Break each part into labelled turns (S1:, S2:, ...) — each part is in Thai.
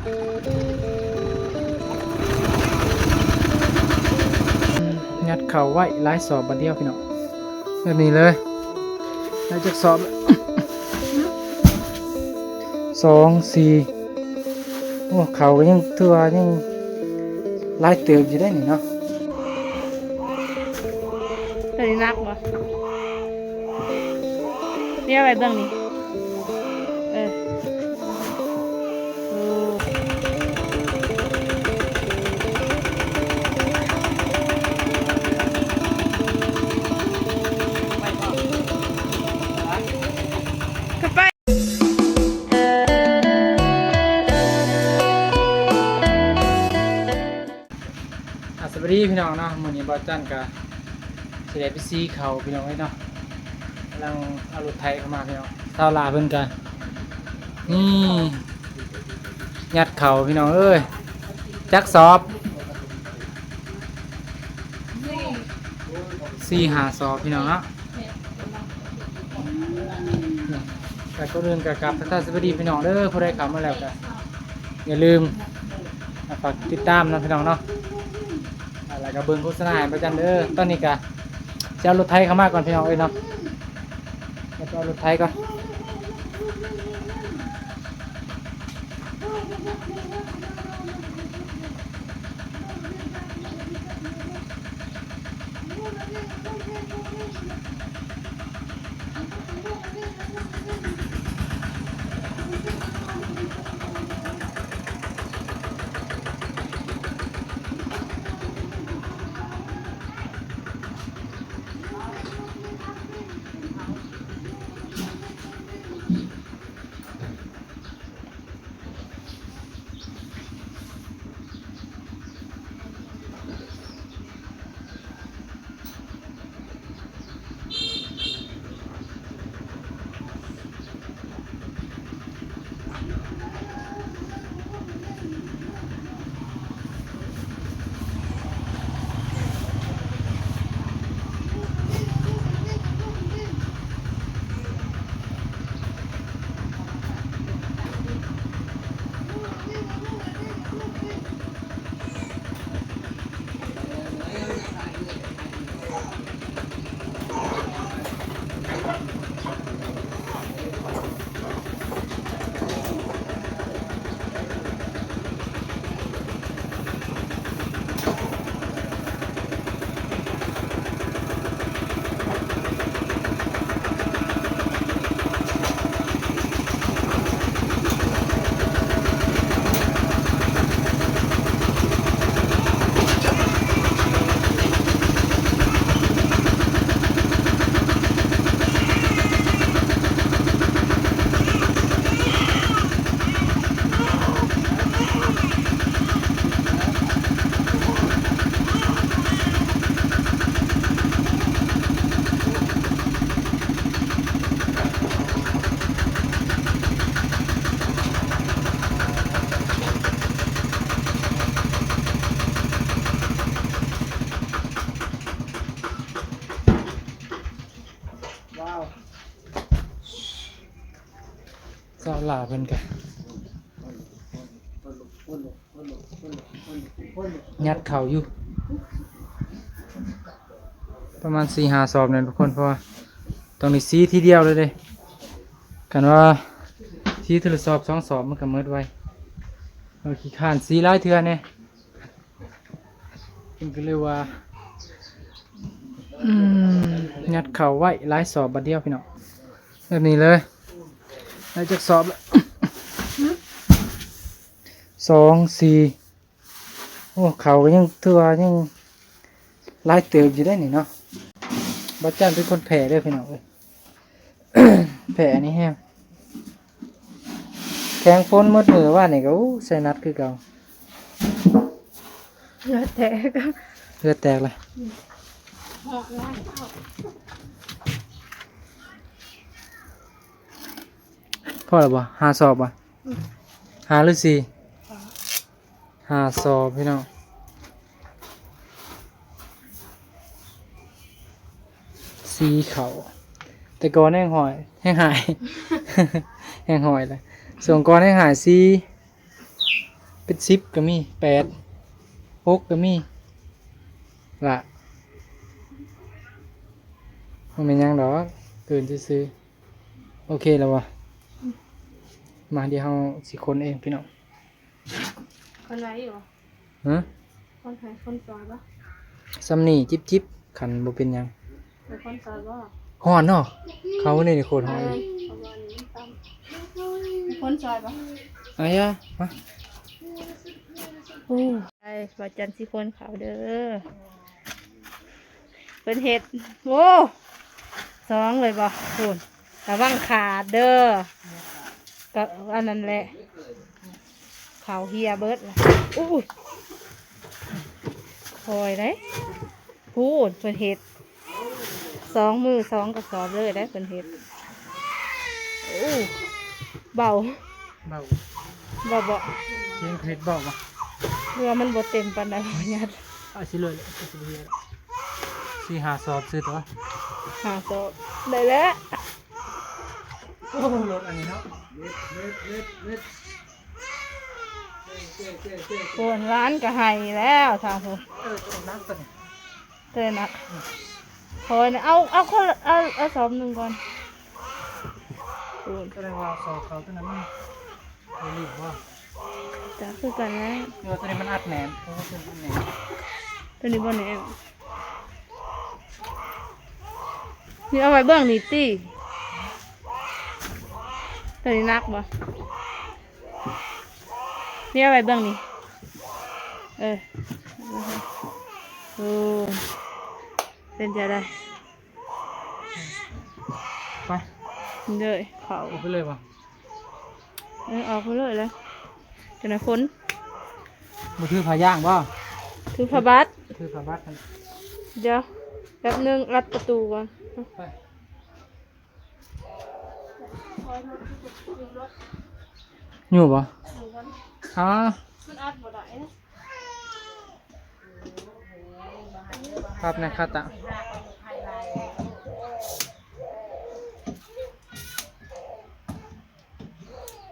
S1: งัดเข่าไว้หลายสอบบัดเดียวพี่น้องแบบนี้เลยหลายจากสอบ2 4โอ้เข่าก็ยังตัวยังหลายเติบอยู่ได้นี่เนาะ
S2: ตัวนี้นักบ่เนี่ยอะไรเบื้องนี้โอ้ก็ไป
S1: สวัสดีพี่น้องเนาะมื้อนี้บ่าวจันก็สิได้ไปซีเขาพี่น้องไว้เนาะกำลังเอารถไถเข้ามาพี่น้องชาวลาเพิ่นกันนี่ยัดเข่าพี่น้องเอ้ยจักสอบ4-5 สอบพี่น้องเนาะแต่ก็เรื่องกับทักทายสวัสดีพี่น้องเด้อผู้ใดเข้ามาแล้วก็อย่าลืมฝากติดตามนะพี่น้องเนาะแล้วก็เบิ่งโฆษณาให้ประจำเด้อตอนนี้ก็จะเอารถไถเข้ามาก่อนพี่น้องเอ้ยเนาะจะเอารถไถก่อนชาวลาเพิ่นก็ยัดเข่าอยู่ประมาณ4-5 สอบเนี่ยทุกคนเพราะว่าตรงนี้ซีทีเดียวเลยเด้กันว่าซีทีละสอบ2 สอบมันก็หมดไวเราขี้ข้านซีหลายเทื่อเนี่ยเพิ่นก็เลยว่ายัดเข่าไว้หลายสอบบัดเดียวพี่น้องแบบนี้เลยหลายจากสอบละ2 4โอ้เข่าก็ยังตัวยังหลายเติบอยู่ได้นี่เนาะบ่จันเป็นคนแผ่เด้อพี่น้องเอ้ย แผ่นี่แฮะแข็งฝนหมดมือว่านี่ก็ใส่นัดคือเก่า
S2: เลือดแตก
S1: เลือดแตกเลยพ่อหรือเปล่า5 สอบอ่ะ5 หรือ 4 5 สอบพี่น้องสีเขาแต่ก่อนแห้งหอยแห้งหาย แห้งหอยเลยส่วนก่อนแห้งหายสี เป็น10ก็มี8 6ก็มีล่ะมันเป็นหยังดอกเกินซื่อๆโอเคแล้ววะมาเดี๋ยวเฮาสิคนเองพี่น้อง
S2: คนไหนอยู่
S1: ฮะ
S2: คนไทยคนซอยปะ
S1: ซำนี่จิบขันบ่เป็นหยัง
S2: เป็นคนซอยปะ
S1: ฮ้อนเนาะเขานี่โคตรฮ้อนเลย
S2: ประมาณนี้ตามเป็นคนซอยปะ
S1: อายะมา
S2: โอ้ไอ้บาจันสิคนเขาเด้อเป็นเห็ดโอ้2เลยบ่คุณระวังขาดเด้อก็อันนั้นแหละเขาเฮียเบิดล่ะอู้ยคอยได้พูดเป็นเห็ด2 มือ2 กระสอบเลยได้เป็นเห็ดโอ้เบา
S1: เบา
S2: เบาเบา
S1: เสียงเฮ็ดบอกว่า
S2: เรือมันบดเต็มปันใดบ่ยัด
S1: อาสิเลยอาสิเฮียสิหาสอบซื้อตัว
S2: หาโซได้แล้ว
S1: โอ้รถอันนี้เนาะเม็ด
S2: ปวนร้านก็ให้แล้วทางผม
S1: ตัวนักตัวนี้
S2: เตือนนะคอยนะเอาคนละเอาสอบหนึ่งก่อนปวน
S1: แสดงว่าสอบเขาตัวนั้นมันรีบว่า
S2: จะคือกันแล้ว
S1: เนื้อตัวนี้มันอัดแหนมเพราะว่าเป็นอัดแหนม
S2: ตัวนี้บ่แน่นี่เอาไว้เบื้องนี่ติตัวนี้นักบ่นี่เอาไว้เบื้องนี่เออโอ้เป็นจะได้
S1: ไป
S2: เลยเขา
S1: เอาไปเลยป่ะ
S2: ออกไปเลยเลยจะไหนฝน
S1: มือถือพาย่างป่ะ
S2: ถือผ้าบัตร
S1: ถือพาบัตรกัน
S2: เดี๋ยวแป๊บนึงรัดประตูก่อน
S1: ไปอยู่ป่ะฮะ
S2: มันอัดบ่ได้นะครับ
S1: นะครับตะ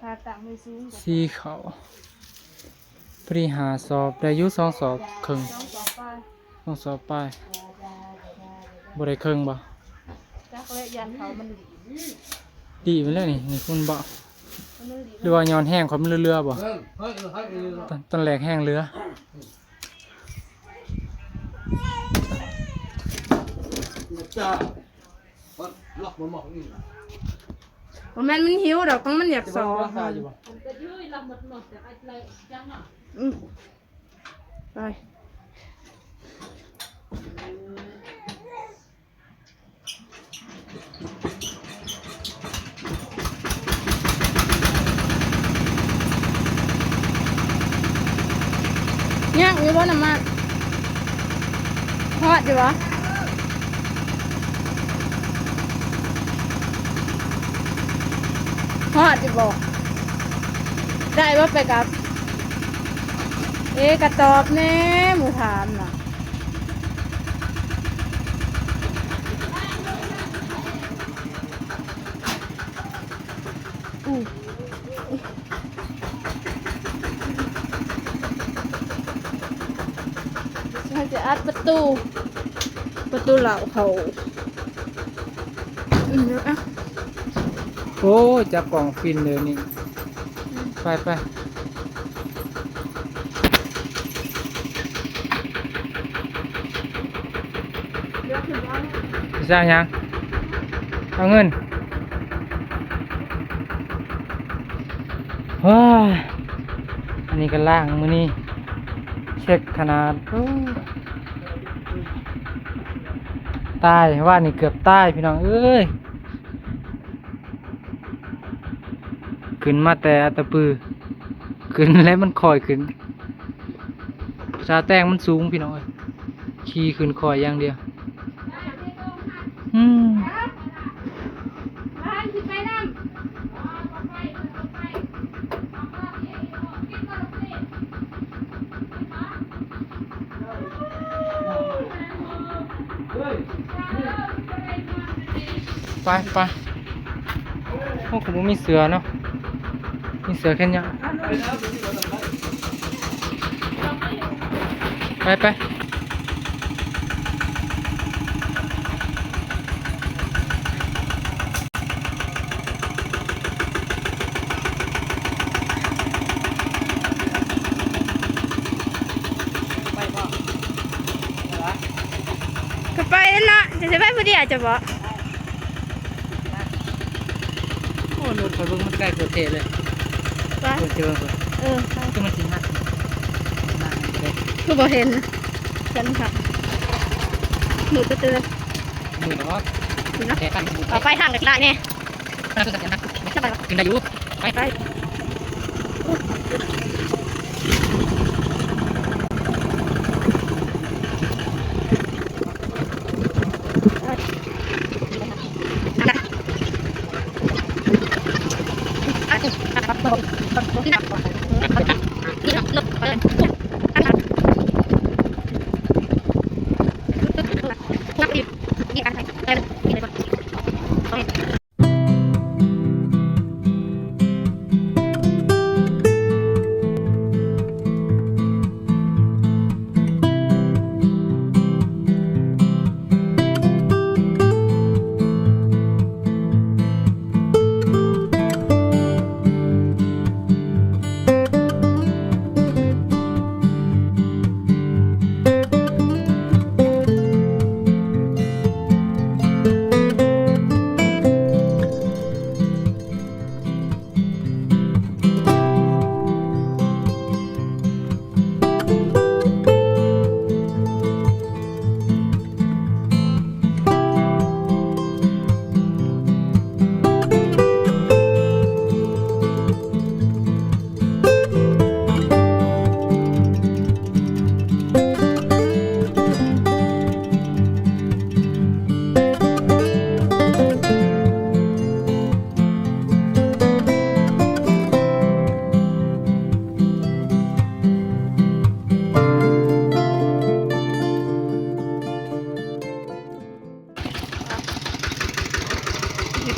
S2: หาตังค์ไม่ซื้อ
S1: สีเขาปริหาสอบได้อยุ2 สอบครึ่ง
S2: ต้องสอบไป
S1: 2 สอบไปบ่ได้ครึ่งบ่
S2: จักและยันเขามันดี
S1: ดีไปแล้วนี่คุณบ่
S2: มันดี
S1: หรือว่าย้อนแห้งเขามันเรือๆบ่ต้นแหลกแห้งเรือ
S2: บ่แม่นมันหิวดอกมันอยากสอบ
S1: อยู่บ่
S2: อืมไปย่างอยู่บ่น้ำมันฮอดอยู่บ่ฮอดอยู่บ่ได้บ่ไปกับ กระตอบแน่หมูถามน่ะอู้ฉันจะอัดประตูเหล่าเขาเดี๋ยวอ่ะ
S1: โอ้ยจับกล่องฟินเลยนี่ไป
S2: เดี๋ยวถึงแล้ว
S1: จะสร้างยังเอาเงินว้าอันนี้ก็ล่างมือนี่เช็คขนาดโอ้ตายว่านี่เกือบตายพี่น้องเอ้ยขึ้นมาแต่อัตตปือขึ้นแล้วมันคอยขึ้นชาแต้งมันสูงพี่น้องเอ้ยขี่ขึ้นคอยอย่างเดียวไปโอ้ผมมีเสือเนาะมีเสือแค่เนี้ย ไป
S2: ก็ไปนั่นละจะไปบ่ดีอาจจะบ่
S1: โอ้รถไฟเบิ่งมันใกล้เกิดเหตุเลย
S2: ว่า
S1: เพิ่นเจอเพิ่น
S2: ใช่
S1: คือมันสิหักมาเลย
S2: คือบ่เห็นฉันค่ะหนูจะเตือน
S1: มือเนาะ
S2: คุณนะ
S1: แค่กัน
S2: เอาไปทางกันละเนี่ย
S1: น่าจะกันนะ
S2: สบาย
S1: กินได้อยู่ไป
S2: ไป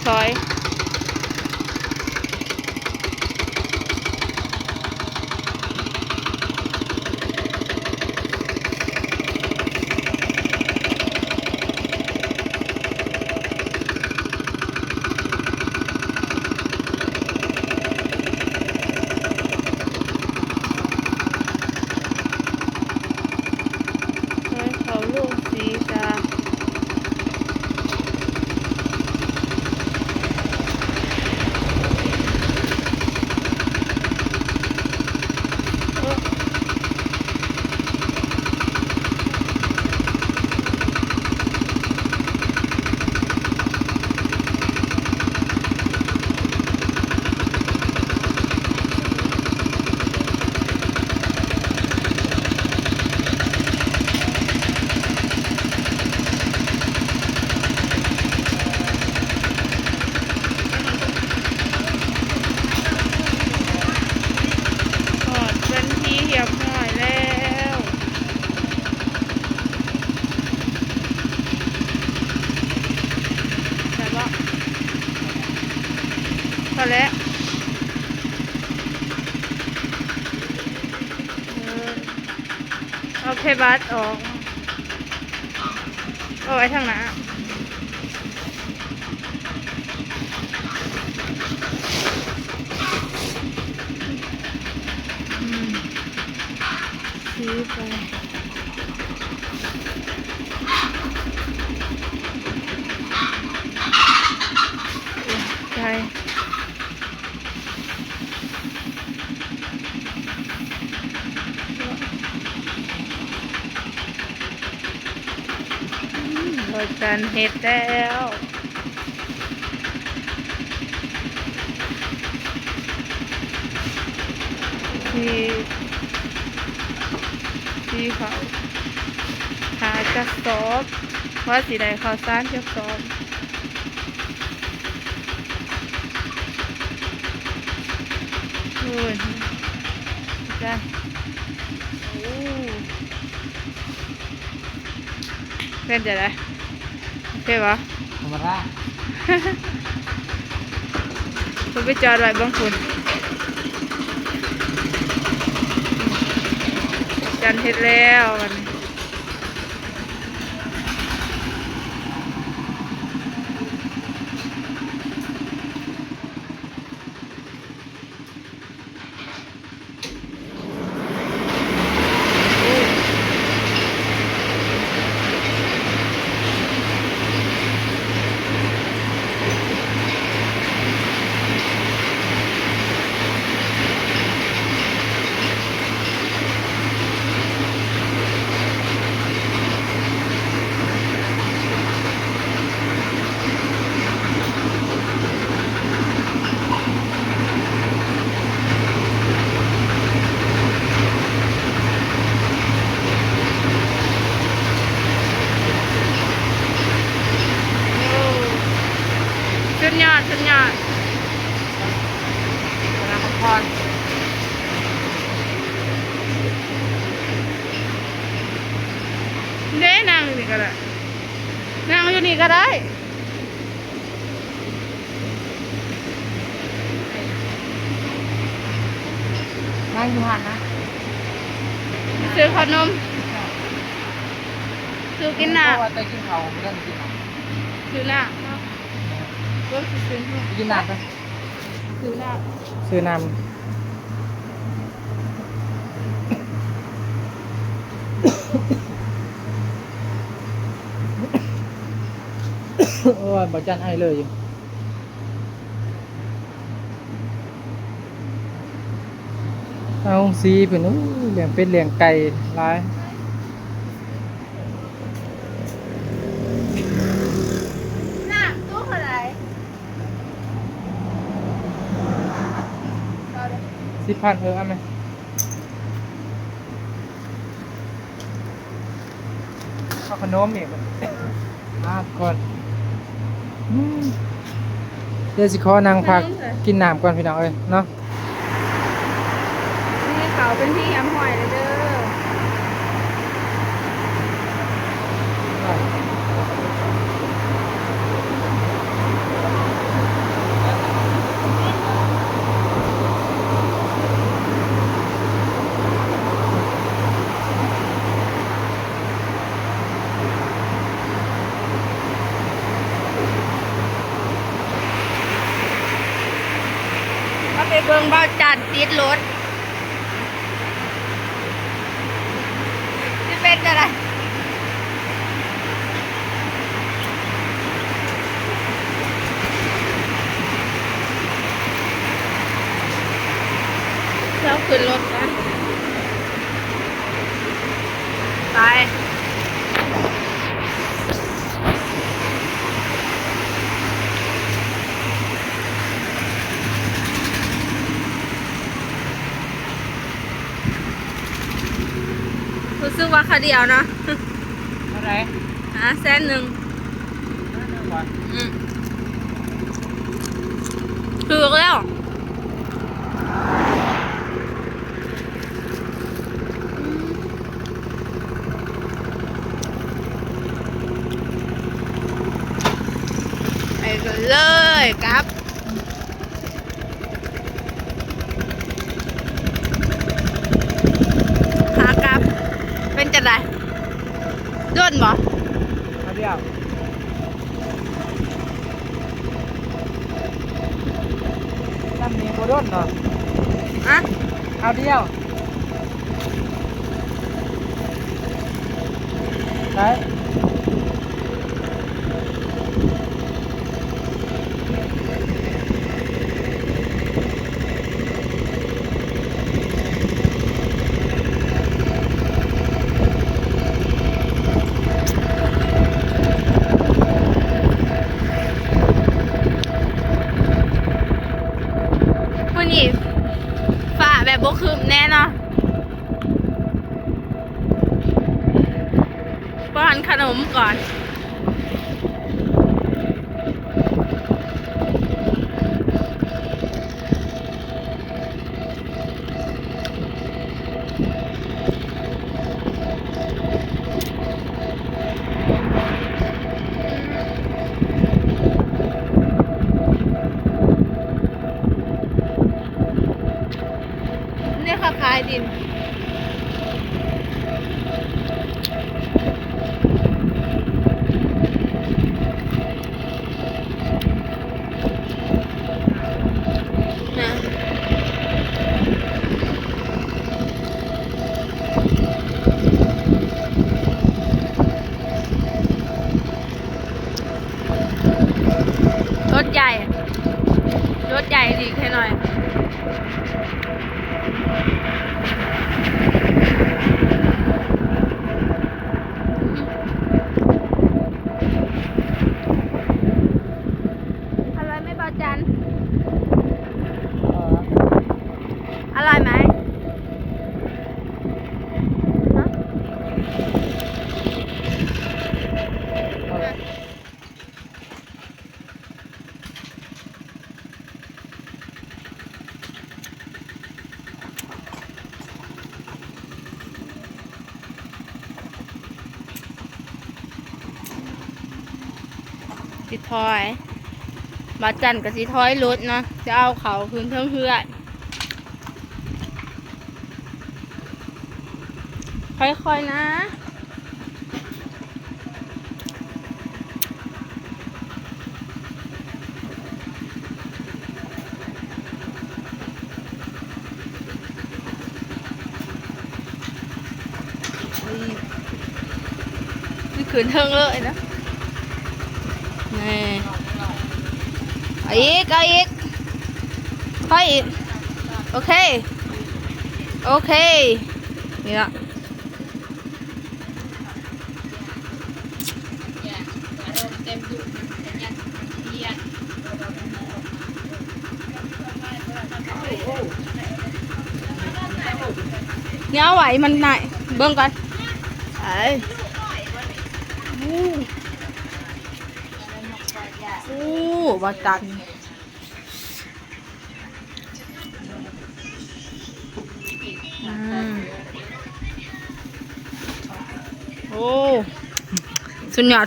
S2: ซอยเขาลูกสีจ้าเป็นที่เหี่ยวหน่อยแล้วแต่ว่าพอแล้วเอาเพบัสออกเอาไว้ทางหน้าซื้อไปใช่บริการเฮ็ดแล้วที่เขาหาจะสอบว่าสีใดเขาสร้างจะสอบนู่นจ้ะโอ้เป็นจะได้โอเคปะ
S1: ธรรมดา
S2: คุณไปจอดไว้บ้างคุณ จันเฮ็ดแล้ววันนี้สุดยอดสุดยอดนะพักผ่อนเด้นั่งอยู่นี่ก็ได้นั่งอยู่นี่ก็ได้นั่งอยู่หันนะซื้อขนมซื้อกินน้ำ
S1: ว่าไปกินเขาเรื่องกินเขา
S2: ซื้อน้ำก็ซื้อน้ำ
S1: กินน้ำไป
S2: ซื้อน้ำ
S1: ซื้อน้ำโอ้ยบอกจันไอเลยอยู่เอาสีเป็นอู้เหลี่ยงเป็ดเหลี่ยงไก่ร้าย
S2: น้ำตู้อะไร
S1: 10,000เอาไหมเอาขนมอีกก่อนเดี๋ยวสิขอนางพักกินน้ำก่อนพี่น้องเอ้ยเนาะ
S2: นี่เขาเป็นที่ย้ำหอยเลยเด้อ มาไปเบิ่งบ่าวจัดติดรถที่เป็นอะไรแล้วขึ้นรถกันไปรู้สึกว่าขาเดียวเนาะ
S1: อะไร
S2: 100,000ถูกแล้วไปกันเลยครับหากลับเป็นจะไรด้วนบ่
S1: เอาเดียวน้ำนี้โบด้นเนาะ
S2: อะ
S1: เอาเดียวไหน
S2: วันนี้ฝ่าแบบบกคืมแน่เนาะป้อนขนมก่อน นี่ค่ะขายดิน สิถอยบาจันกับสิถอยรถนะจะเอาเขาคืนเพื่อนค่อยๆนะนี่ขืนเทิงเลยนะนี่เอาอีกค่อยอีกโอเคนี่ละเนี่ยเอาไหวมันไหนเบิ่งกันไอ้บาจันโอ้สุดยอด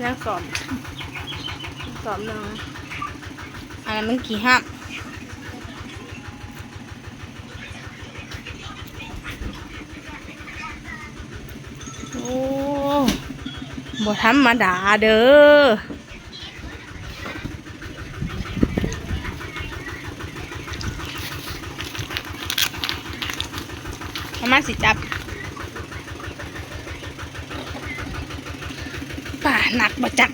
S2: ยังสอบหนึ่งอันนั้นมันกี่ห้ามโอ้บ่ธรรมดาเด้อมาสิจับป่าหนักบ่จัก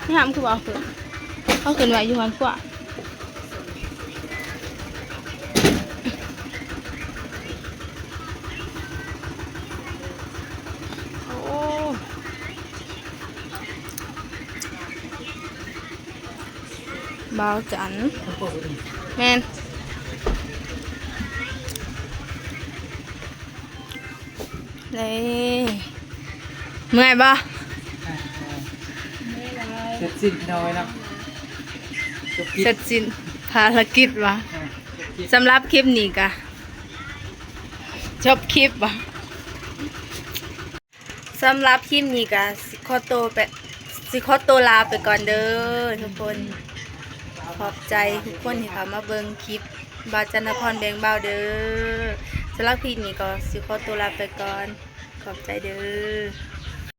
S2: นี่ทำคือเอาขึ้นไว้อยู่หันขวาเบาจันแมนเลยเมื่อยบ่
S1: เสร็จสิ้นพี่น้อยนะ
S2: เสร็จสิ้นภารกิจวะสำหรับคลิปนี้กะจบคลิปวะสำหรับคลิปนี้กะสิขอตัวลาไปก่อนเด้อทุกคนขอบใจทุกคนที่เข้ามาเบิ่งคลิปบาจันทพรแบงเบาเด้อสำหรับคลิปนี้ก็สิขอตัวลาไปก่อนขอบใจเด้อ